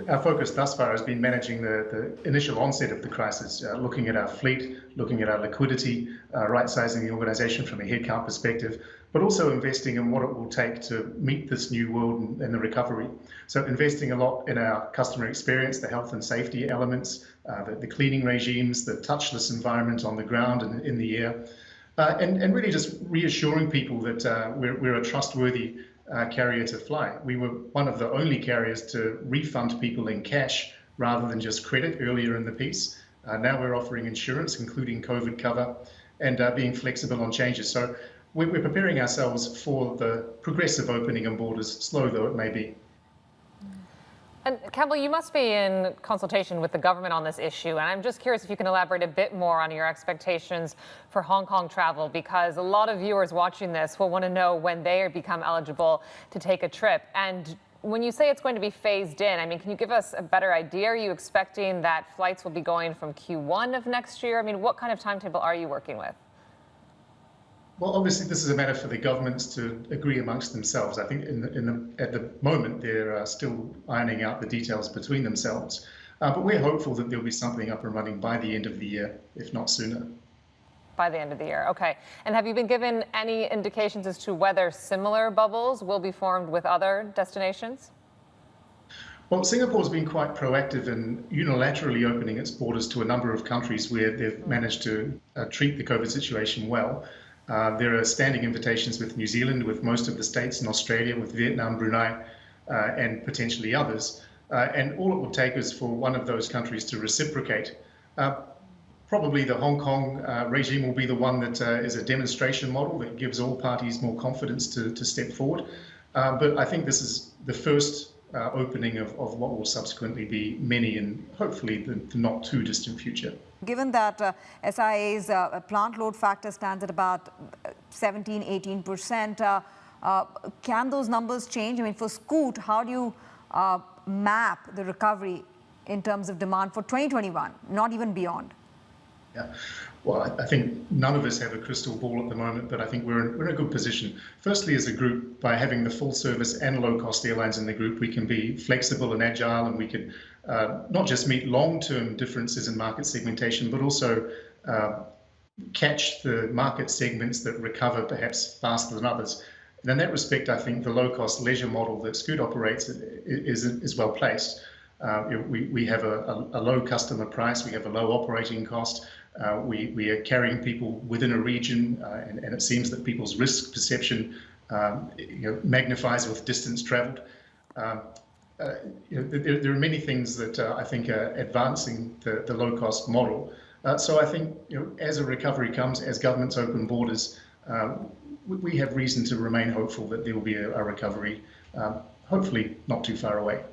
our focus thus far has been managing the initial onset of the crisis, looking at our fleet, looking at our liquidity, right-sizing the organisation from a headcount perspective, but also investing in what it will take to meet this new world and the recovery. So investing a lot in our customer experience, the health and safety elements, the cleaning regimes, the touchless environment on the ground and in the air, and really just reassuring people that we're a trustworthy carrier to fly. We were one of the only carriers to refund people in cash rather than just credit earlier in the piece. Now we're offering insurance, including COVID cover, and being flexible on changes. So we're preparing ourselves for the progressive opening of borders, slow though it may be. And Campbell, you must be in consultation with the government on this issue, and I'm just curious if you can elaborate a bit more on your expectations for Hong Kong travel, because a lot of viewers watching this will want to know when they become eligible to take a trip. And when you say it's going to be phased in, I mean, can you give us a better idea? Are you expecting that flights will be going from Q1 of next year? I mean, what kind of timetable are you working with? Well, obviously, this is a matter for the governments to agree amongst themselves. I think at the moment, they're still ironing out the details between themselves. But we're hopeful that there'll be something up and running by the end of the year, if not sooner. By the end of the year, okay. And have you been given any indications as to whether similar bubbles will be formed with other destinations? Well, Singapore's been quite proactive in unilaterally opening its borders to a number of countries where they've managed to treat the COVID situation well. There are standing invitations with New Zealand, with most of the states in Australia, with Vietnam, Brunei, and potentially others. And all it will take is for one of those countries to reciprocate. Probably the Hong Kong regime will be the one that is a demonstration model that gives all parties more confidence to step forward. But I think this is the first opening of what will subsequently be many in hopefully the not too distant future. Given that SIA's plant load factor stands at about 17–18%, can those numbers change? I mean, for Scoot, how do you map the recovery in terms of demand for 2021, not even beyond? Yeah, well, I think none of us have a crystal ball at the moment, but I think we're in a good position. Firstly, as a group, by having the full service and low-cost airlines in the group, we can be flexible and agile, and we can not just meet long-term differences in market segmentation, but also catch the market segments that recover perhaps faster than others. And in that respect, I think the low-cost leisure model that Scoot operates is well placed. We have a low customer price, we have a low operating cost. We are carrying people within a region, and it seems that people's risk perception magnifies with distance traveled. There are many things that I think are advancing the low-cost model. So I think as a recovery comes, as governments open borders, we have reason to remain hopeful that there will be a recovery, hopefully not too far away.